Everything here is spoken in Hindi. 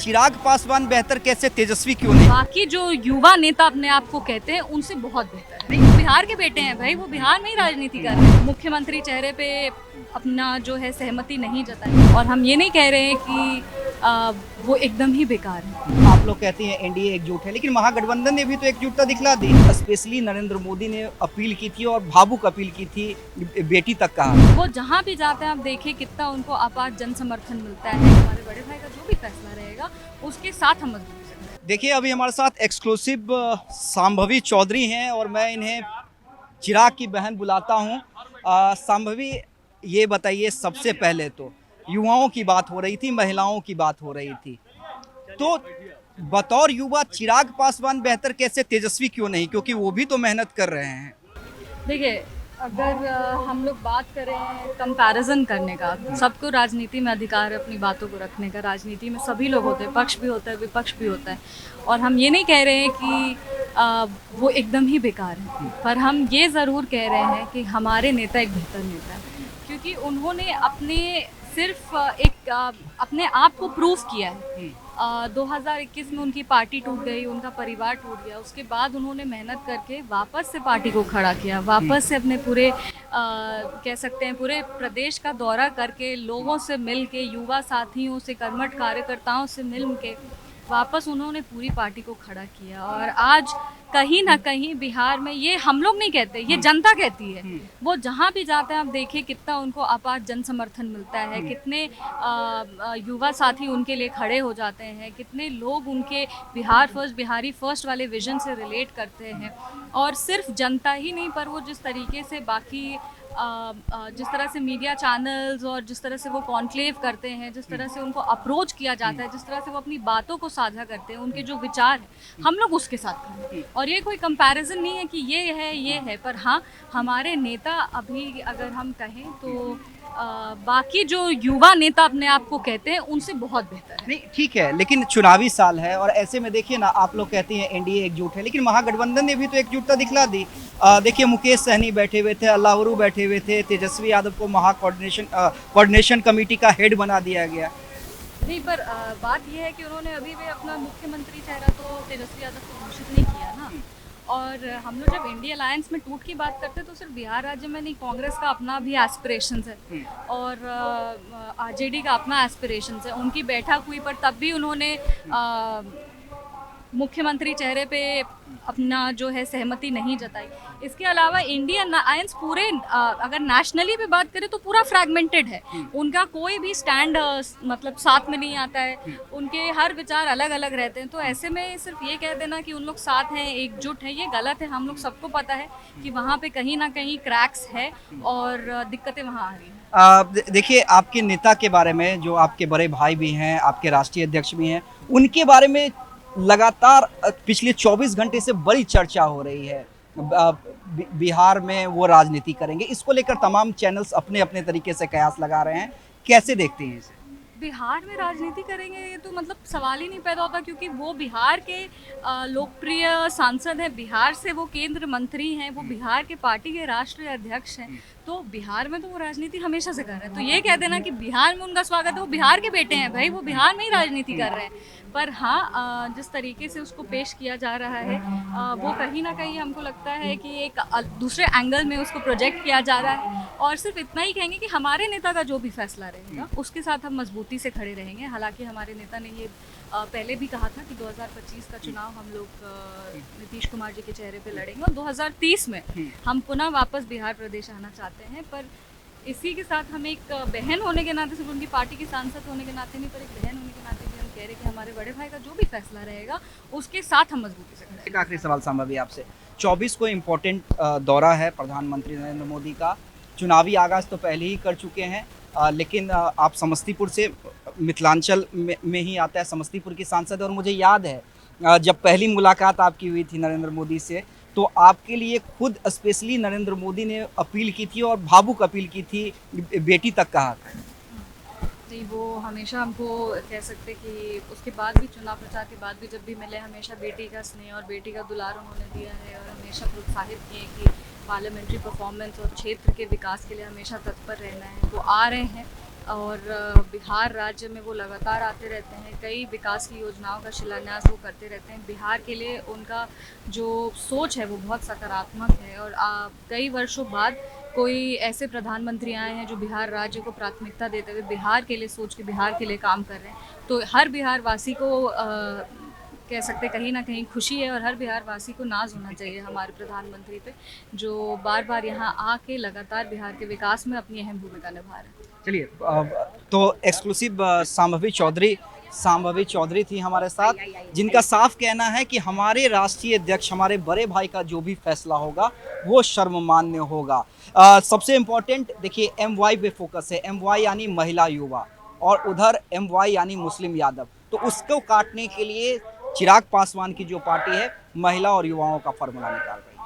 चिराग पासवान बेहतर कैसे, तेजस्वी क्यों नहीं? बाकी जो युवा नेता अपने आप को कहते हैं उनसे बहुत बेहतर है। वो बिहार के बेटे हैं भाई, वो बिहार में ही राजनीति कर रहे हैं। मुख्यमंत्री चेहरे पे अपना जो है सहमति नहीं जताई, और हम ये नहीं कह रहे हैं कि वो एकदम ही बेकार है। आप लोग कहते हैं एनडीए एकजुट है, लेकिन महागठबंधन ने भी तो एकजुटता दिखला दी। स्पेशली नरेंद्र मोदी ने अपील की थी और भावुक अपील की थी, बेटी तक कहा। वो जहाँ भी जाते हैं आप देखिए कितना उनको अपार जन समर्थन मिलता है। हमारे बड़े भाई का जो भी फैसला रहेगा उसके साथ हम मजबूत हैं। देखिए, अभी हमारे साथ एक्सक्लूसिव सांभवी चौधरी हैं और मैं इन्हें चिराग की बहन बुलाता हूं। सांभवी, ये बताइए, सबसे पहले तो युवाओं की बात हो रही थी, महिलाओं की बात हो रही थी, तो बतौर युवा चिराग पासवान बेहतर कैसे, तेजस्वी क्यों नहीं? क्योंकि वो भी तो मेहनत कर रहे हैं। देखिए, अगर हम लोग बात करें कंपैरिजन करने का, सबको राजनीति में अधिकार है अपनी बातों को रखने का। राजनीति में सभी लोग होते हैं, पक्ष भी होता है, विपक्ष भी होता है, और हम ये नहीं कह रहे हैं कि वो एकदम ही बेकार है, पर हम ये ज़रूर कह रहे हैं कि हमारे नेता एक बेहतर नेता है, क्योंकि उन्होंने सिर्फ अपने आप को प्रूव किया है। 2021 में उनकी पार्टी टूट गई, उनका परिवार टूट गया, उसके बाद उन्होंने मेहनत करके वापस से पार्टी को खड़ा किया, वापस से अपने पूरे कह सकते हैं पूरे प्रदेश का दौरा करके, लोगों से मिल के, युवा साथियों से, कर्मठ कार्यकर्ताओं से मिल के वापस उन्होंने पूरी पार्टी को खड़ा किया। और आज कहीं ना कहीं बिहार में, ये हम लोग नहीं कहते, ये जनता कहती है, वो जहाँ भी जाते हैं आप देखिए कितना उनको अपार जन समर्थन मिलता है, कितने युवा साथी उनके लिए खड़े हो जाते हैं, कितने लोग उनके बिहार फर्स्ट, बिहारी फर्स्ट वाले विजन से रिलेट करते हैं। और सिर्फ जनता ही नहीं, पर वो जिस तरीके से बाकी जिस तरह से मीडिया चैनल्स और जिस तरह से वो कॉन्क्लेव करते हैं, जिस तरह से उनको अप्रोच किया जाता है, जिस तरह से वो अपनी बातों को साझा करते हैं, उनके जो विचार हैं, हम लोग उसके साथ खड़े हैं। और ये कोई कंपैरिजन नहीं है कि ये है, पर हाँ, हमारे नेता अभी अगर हम कहें तो बाकी जो युवा नेता अपने आप को कहते हैं उनसे बहुत बेहतर है। नहीं, ठीक है, लेकिन चुनावी साल है और ऐसे में देखिए ना, आप लोग कहते हैं एनडीए एकजुट है, लेकिन महागठबंधन ने भी तो एकजुटता दिखला दी। देखिए, मुकेश सहनी बैठे हुए थे, अल्लाहरू बैठे हुए थे, तेजस्वी यादव को कोऑर्डिनेशन कमेटी का हेड बना दिया गया। नहीं, पर बात यह है कि उन्होंने अभी भी अपना मुख्यमंत्री चेहरा तो तेजस्वी यादव को घोषित नहीं किया ना। और हम लोग जब इंडिया अलायंस में टूट की बात करते हैं तो सिर्फ बिहार राज्य में नहीं, कांग्रेस का अपना भी एस्पिरेशंस है और आरजेडी का अपना एस्पिरेशंस है। उनकी बैठक हुई, पर तब भी उन्होंने मुख्यमंत्री चेहरे पे अपना जो है सहमति नहीं जताई। इसके अलावा इंडियन अलायंस पूरे अगर नेशनली पे बात करें तो पूरा फ्रैगमेंटेड है। उनका कोई भी स्टैंड मतलब साथ में नहीं आता है, उनके हर विचार अलग अलग रहते हैं। तो ऐसे में सिर्फ ये कह देना कि उन लोग साथ हैं, एकजुट हैं, ये गलत है। हम लोग सबको पता है कि वहाँ पे कहीं ना कहीं क्रैक्स है और दिक्कतें वहाँ आ रही हैं। देखिए, आपके नेता के बारे में, जो आपके बड़े भाई भी हैं, आपके राष्ट्रीय अध्यक्ष भी हैं, उनके बारे में लगातार पिछले 24 घंटे से बड़ी चर्चा हो रही है। बिहार में वो राजनीति करेंगे, इसको लेकर तमाम चैनल्स अपने अपने तरीके से कयास लगा रहे हैं। कैसे देखते हैं इसे? बिहार में राजनीति करेंगे ये तो मतलब सवाल ही नहीं पैदा होता, क्योंकि वो बिहार के लोकप्रिय सांसद हैं, बिहार से वो केंद्र मंत्री हैं, वो बिहार के पार्टी के राष्ट्रीय अध्यक्ष हैं। तो बिहार में तो वो राजनीति हमेशा से कर रहे हैं। तो ये कह देना कि बिहार में उनका स्वागत है, वो बिहार के बेटे हैं भाई, वो बिहार में ही राजनीति कर रहे हैं। पर हाँ, जिस तरीके से उसको पेश किया जा रहा है वो कहीं ना कहीं हमको लगता है कि एक दूसरे एंगल में उसको प्रोजेक्ट किया जा रहा है। और सिर्फ इतना ही कहेंगे कि हमारे नेता का जो भी फैसला रहेगा उसके साथ हम मजबूती से खड़े रहेंगे। हालांकि हमारे नेता ने ये पहले भी कहा था कि 2025 का चुनाव हम लोग नीतीश कुमार जी के चेहरे पे लड़ेंगे और 2030 में हम पुनः वापस बिहार प्रदेश आना चाहते हैं। पर इसी के साथ हम एक बहन होने के नाते, सिर्फ उनकी पार्टी की सांसद होने के नाते नहीं, पर एक बहन होने के नाते भी हम कह रहे हैं कि हमारे बड़े भाई का जो भी फैसला रहेगा उसके साथ हम मजबूती से खड़े। एक आखिरी सवाल सांभवी आपसे, 24 को इम्पोर्टेंट दौरा है प्रधानमंत्री नरेंद्र मोदी का। चुनावी आगाज तो पहले ही कर चुके हैं, लेकिन आप समस्तीपुर से, मिथिलांचल में ही आता है, समस्तीपुर की सांसद है। और मुझे याद है जब पहली मुलाकात आपकी हुई थी नरेंद्र मोदी से, तो आपके लिए खुद स्पेशली नरेंद्र मोदी ने अपील की थी और भावुक अपील की थी, बेटी तक कहा था। नहीं, वो हमेशा हमको कह सकते कि उसके बाद भी, चुनाव प्रचार के बाद भी जब भी मिले, हमेशा बेटी का स्नेह और बेटी का दुलार उन्होंने दिया है और हमेशा प्रोत्साहित किए कि पार्लियामेंट्री परफॉर्मेंस और क्षेत्र के विकास के लिए हमेशा तत्पर रहना है। वो आ रहे हैं, और बिहार राज्य में वो लगातार आते रहते हैं, कई विकास की योजनाओं का शिलान्यास वो करते रहते हैं। बिहार के लिए उनका जो सोच है वो बहुत सकारात्मक है और कई वर्षों बाद कोई ऐसे प्रधानमंत्री आए हैं जो बिहार राज्य को प्राथमिकता देते हुए बिहार के लिए सोच के बिहार के लिए काम कर रहे हैं। तो हर बिहार वासी को कह सकते कहीं ना कहीं खुशी है और हर बिहार वासी को नाज होना चाहिए हमारे प्रधानमंत्री पे, जो बार बार यहाँ आके लगातार बिहार के विकास में अपनी अहम भूमिका निभा रहे हैं। चलिए, तो एक्सक्लूसिव सांभवी चौधरी थी हमारे साथ, जिनका साफ कहना है कि हमारे राष्ट्रीय अध्यक्ष, हमारे बड़े भाई का जो भी फैसला होगा वो सर्वमान्य होगा। सबसे इम्पोर्टेंट देखिए, MY पे फोकस है। MY यानी महिला युवा, और उधर MY यानी मुस्लिम यादव। तो उसको काटने के लिए चिराग पासवान की जो पार्टी है, महिला और युवाओं का फॉर्मूला निकाल रही है।